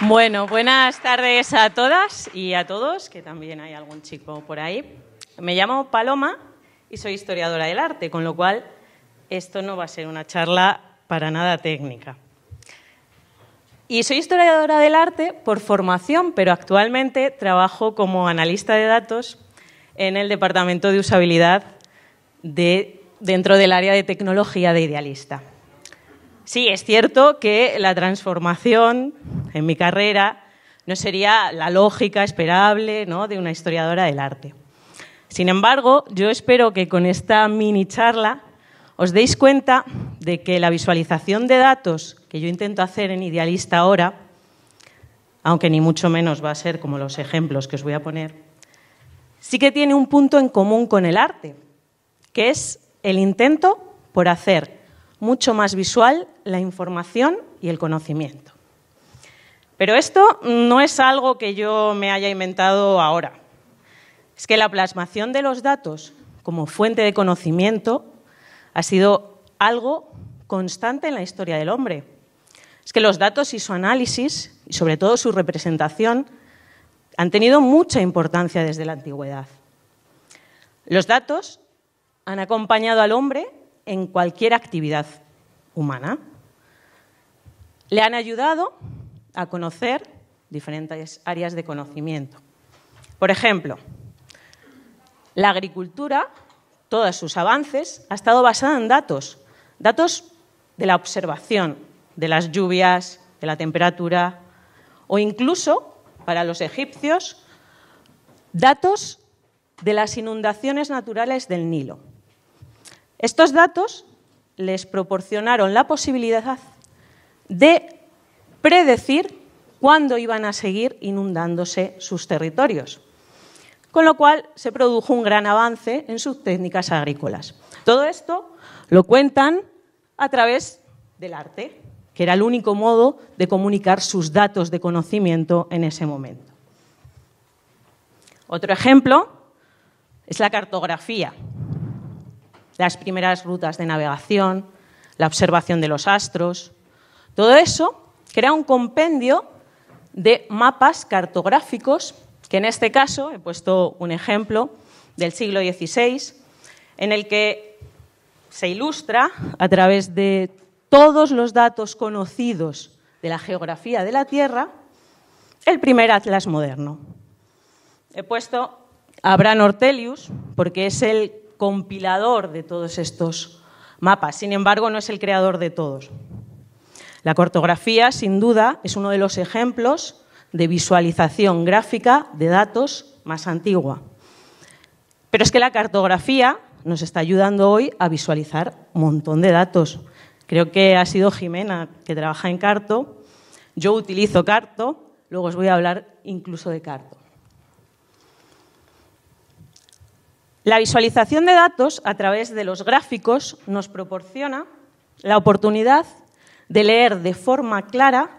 Bueno, buenas tardes a todas y a todos, que también hay algún chico por ahí. Me llamo Paloma y soy historiadora del arte, con lo cual esto no va a ser una charla para nada técnica. Y soy historiadora del arte por formación, pero actualmente trabajo como analista de datos en el departamento de usabilidad dentro del área de tecnología de Idealista. Sí, es cierto que la transformación en mi carrera no sería la lógica esperable, ¿no?, de una historiadora del arte. Sin embargo, yo espero que con esta mini charla os deis cuenta de que la visualización de datos que yo intento hacer en Idealista ahora, aunque ni mucho menos va a ser como los ejemplos que os voy a poner, sí que tiene un punto en común con el arte, que es el intento por hacer mucho más visual la información y el conocimiento. Pero esto no es algo que yo me haya inventado ahora. Es que la plasmación de los datos como fuente de conocimiento ha sido algo constante en la historia del hombre. Es que los datos y su análisis, y sobre todo su representación, han tenido mucha importancia desde la antigüedad. Los datos han acompañado al hombre en cualquier actividad humana. Le han ayudado a conocer diferentes áreas de conocimiento. Por ejemplo, la agricultura, todos sus avances, ha estado basada en datos de la observación de las lluvias, de la temperatura, o incluso, para los egipcios, datos de las inundaciones naturales del Nilo. Estos datos les proporcionaron la posibilidad de predecir cuándo iban a seguir inundándose sus territorios, con lo cual se produjo un gran avance en sus técnicas agrícolas. Todo esto lo cuentan a través del arte, que era el único modo de comunicar sus datos de conocimiento en ese momento. Otro ejemplo es la cartografía. Las primeras rutas de navegación, la observación de los astros. Todo eso crea un compendio de mapas cartográficos, que en este caso he puesto un ejemplo del siglo XVI, en el que se ilustra a través de todos los datos conocidos de la geografía de la Tierra el primer atlas moderno. He puesto a Abraham Ortelius porque es el compilador de todos estos mapas, sin embargo no es el creador de todos. La cartografía, sin duda, es uno de los ejemplos de visualización gráfica de datos más antigua. Pero es que la cartografía nos está ayudando hoy a visualizar un montón de datos. Creo que ha sido Jimena, que trabaja en Carto. Yo utilizo Carto, luego os voy a hablar incluso de Carto. La visualización de datos a través de los gráficos nos proporciona la oportunidad de leer de forma clara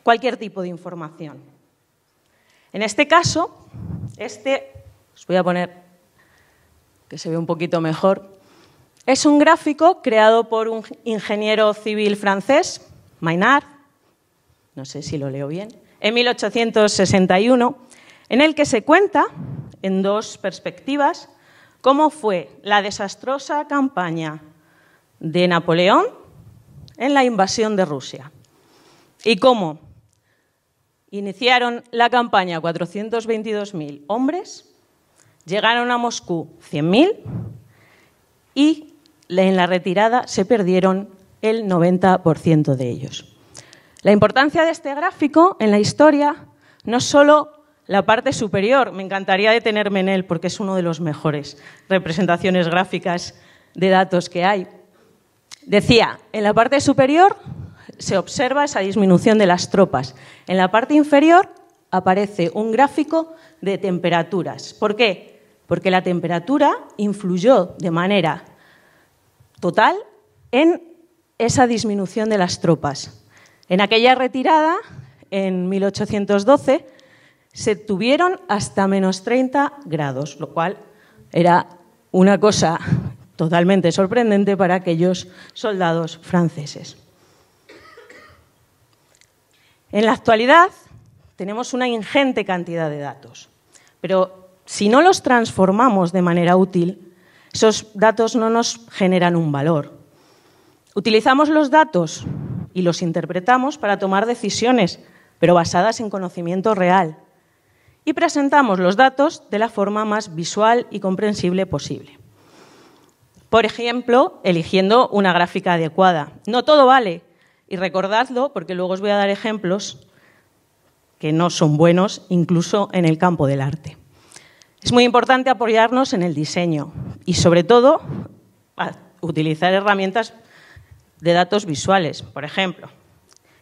cualquier tipo de información. En este caso, os voy a poner que se ve un poquito mejor, es un gráfico creado por un ingeniero civil francés, Maynard, no sé si lo leo bien, en 1861, en el que se cuenta en dos perspectivas cómo fue la desastrosa campaña de Napoleón en la invasión de Rusia y cómo iniciaron la campaña 422.000 hombres, llegaron a Moscú 100.000 y en la retirada se perdieron el 90% de ellos. La importancia de este gráfico en la historia no es solo la parte superior, me encantaría detenerme en él porque es uno de los mejores representaciones gráficas de datos que hay. Decía, en la parte superior se observa esa disminución de las tropas. En la parte inferior aparece un gráfico de temperaturas. ¿Por qué? Porque la temperatura influyó de manera total en esa disminución de las tropas. En aquella retirada, en 1812, se tuvieron hasta menos 30 grados, lo cual era una cosa totalmente sorprendente para aquellos soldados franceses. En la actualidad tenemos una ingente cantidad de datos, pero si no los transformamos de manera útil, esos datos no nos generan un valor. Utilizamos los datos y los interpretamos para tomar decisiones, pero basadas en conocimiento real. Y presentamos los datos de la forma más visual y comprensible posible. Por ejemplo, eligiendo una gráfica adecuada. No todo vale, y recordadlo porque luego os voy a dar ejemplos que no son buenos, incluso en el campo del arte. Es muy importante apoyarnos en el diseño y, sobre todo, utilizar herramientas de datos visuales. Por ejemplo,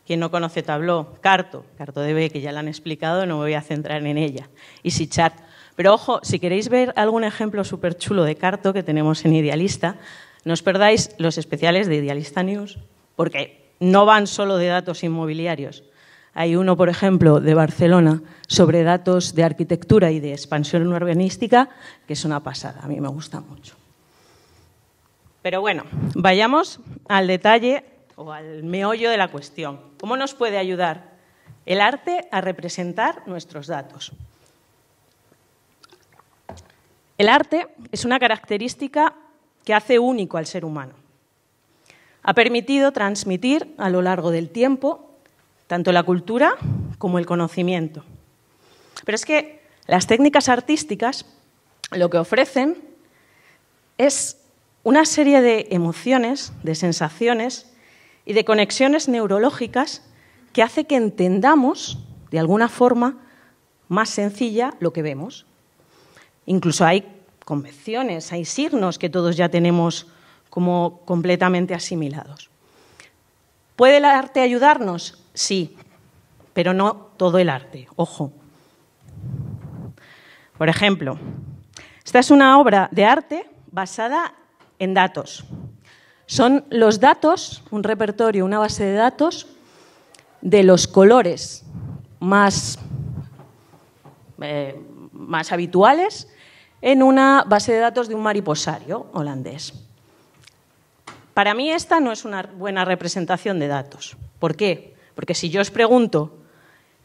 quien no conoce Tableau, CartoDB, que ya la han explicado, no me voy a centrar en ella, EasyChart. Pero ojo, si queréis ver algún ejemplo súper chulo de Carto que tenemos en Idealista, no os perdáis los especiales de Idealista News, porque no van solo de datos inmobiliarios. Hay uno, por ejemplo, de Barcelona sobre datos de arquitectura y de expansión urbanística, que es una pasada, a mí me gusta mucho. Pero bueno, vayamos al detalle o al meollo de la cuestión. ¿Cómo nos puede ayudar el arte a representar nuestros datos? El arte es una característica que hace único al ser humano. Ha permitido transmitir a lo largo del tiempo tanto la cultura como el conocimiento. Pero es que las técnicas artísticas lo que ofrecen es una serie de emociones, de sensaciones y de conexiones neurológicas que hace que entendamos, de alguna forma más sencilla, lo que vemos. Incluso hay convenciones, hay signos que todos ya tenemos como completamente asimilados. ¿Puede el arte ayudarnos? Sí, pero no todo el arte, ojo. Por ejemplo, esta es una obra de arte basada en datos. Son los datos, un repertorio, una base de datos de los colores más habituales en una base de datos de un mariposario holandés. Para mí esta no es una buena representación de datos. ¿Por qué? Porque si yo os pregunto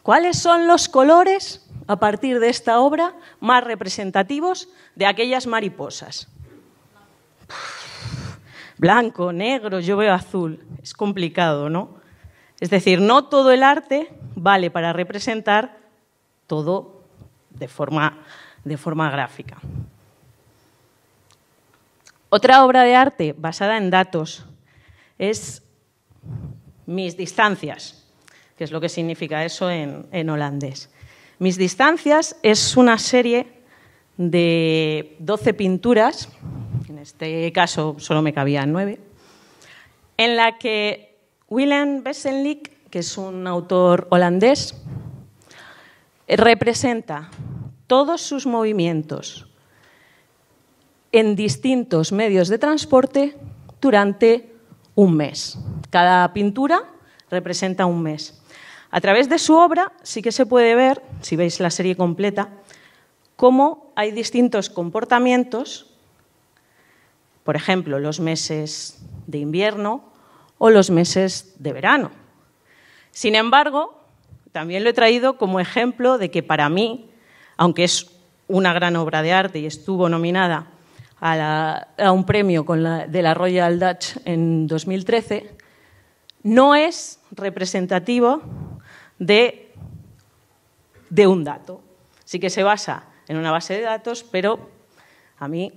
¿cuáles son los colores a partir de esta obra más representativos de aquellas mariposas? Blanco, negro, yo veo azul. Es complicado, ¿no? Es decir, no todo el arte vale para representar todo de forma gráfica. Otra obra de arte basada en datos es Mis distancias, que es lo que significa eso en holandés. Mis distancias es una serie de 12 pinturas, en este caso solo me cabían 9, en la que Willem Wesenlijk, que es un autor holandés, representa todos sus movimientos en distintos medios de transporte durante un mes. Cada pintura representa un mes. A través de su obra sí que se puede ver, si veis la serie completa, cómo hay distintos comportamientos, por ejemplo, los meses de invierno o los meses de verano. Un embargo, también lo he traído como ejemplo de que para mí, aunque es una gran obra de arte y estuvo nominada a un premio de la Royal Dutch en 2013, no es representativo de un dato. Sí que se basa en una base de datos, pero a mí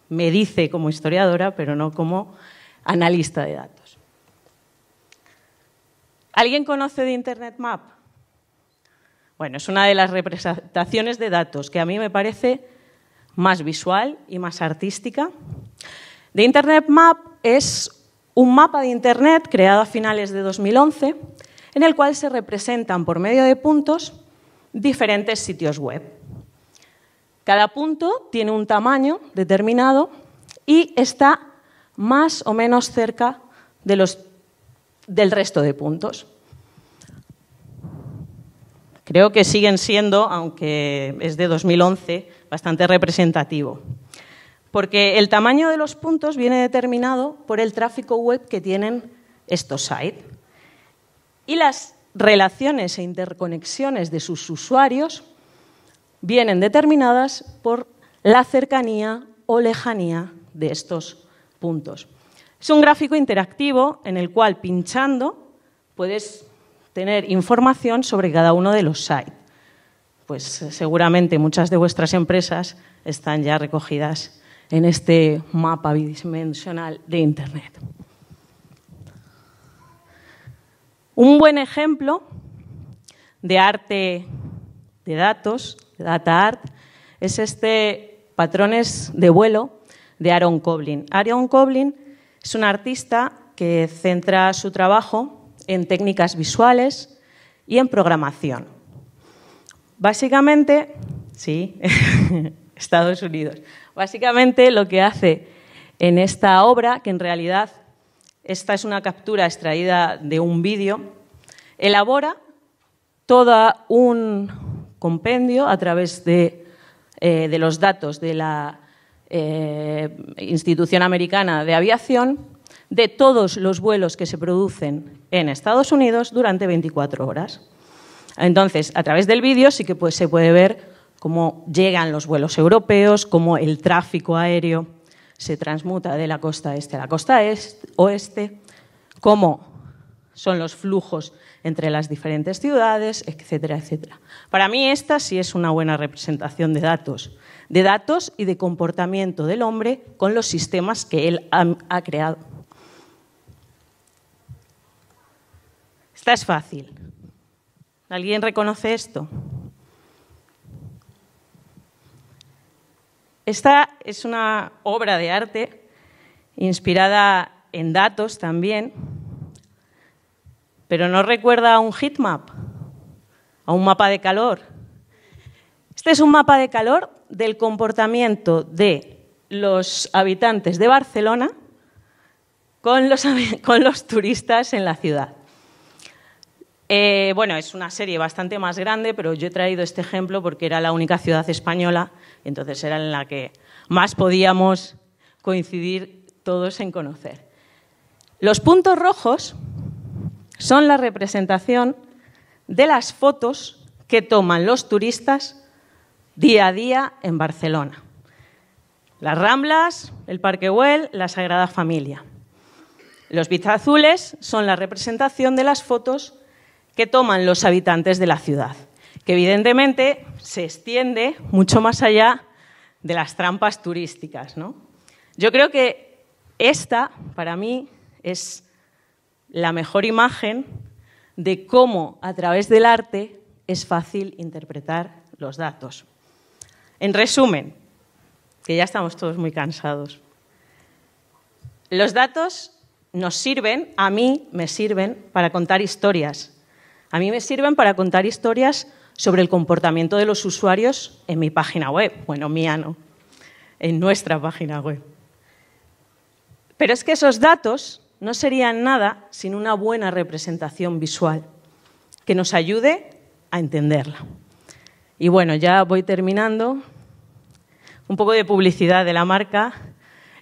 me dice como historiadora, pero no como analista de datos. ¿Alguien conoce de Internet Map? Bueno, es una de las representaciones de datos que a mí me parece más visual y más artística. The Internet Map es un mapa de Internet creado a finales de 2011 en el cual se representan por medio de puntos diferentes sitios web. Cada punto tiene un tamaño determinado y está más o menos cerca del resto de puntos. Creo que siguen siendo, aunque es de 2011, bastante representativo. Porque el tamaño de los puntos viene determinado por el tráfico web que tienen estos sites. Y las relaciones e interconexiones de sus usuarios vienen determinadas por la cercanía o lejanía de estos puntos. Es un gráfico interactivo en el cual, pinchando, puedes tener información sobre cada uno de los sites. Pues seguramente muchas de vuestras empresas están ya recogidas en este mapa bidimensional de Internet. Un buen ejemplo de arte de datos, de data art, es este Patrones de vuelo de Aaron Koblin. Aaron Koblin es un artista que centra su trabajo en técnicas visuales y en programación. Básicamente, sí, Estados Unidos. Básicamente lo que hace en esta obra, que en realidad esta es una captura extraída de un vídeo, elabora todo un compendio a través de los datos de la Institución Americana de Aviación de todos los vuelos que se producen en Estados Unidos durante 24 horas. Entonces, a través del vídeo sí que se puede ver cómo llegan los vuelos europeos, cómo el tráfico aéreo se transmuta de la costa este a la costa oeste, cómo son los flujos entre las diferentes ciudades, etcétera, etcétera. Para mí esta sí es una buena representación de datos y de comportamiento del hombre con los sistemas que él ha creado. Esta es fácil. ¿Alguien reconoce esto? Esta es una obra de arte inspirada en datos también, pero ¿no recuerda a un heatmap? ¿A un mapa de calor? Este es un mapa de calor del comportamiento de los habitantes de Barcelona con los turistas en la ciudad. Bueno, es una serie bastante más grande, pero yo he traído este ejemplo porque era la única ciudad española, entonces era en la que más podíamos coincidir todos en conocer. Los puntos rojos son la representación de las fotos que toman los turistas día a día en Barcelona. Las Ramblas, el Parque Güell, la Sagrada Familia. Los bits azules son la representación de las fotos que toman los habitantes de la ciudad, que evidentemente se extiende mucho más allá de las trampas turísticas, ¿no? Yo creo que esta, para mí, es la mejor imagen de cómo, a través del arte, es fácil interpretar los datos. En resumen, que ya estamos todos muy cansados, los datos nos sirven, a mí me sirven para contar historias. A mí me sirven para contar historias sobre el comportamiento de los usuarios en mi página web. Bueno, mía no, en nuestra página web. Pero es que esos datos no serían nada sin una buena representación visual que nos ayude a entenderla. Y bueno, ya voy terminando. Un poco de publicidad de la marca.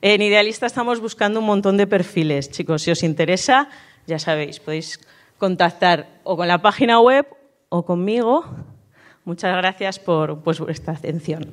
En Idealista estamos buscando un montón de perfiles. Chicos, si os interesa, ya sabéis, podéis contactar o con la página web o conmigo. Muchas gracias por vuestra atención.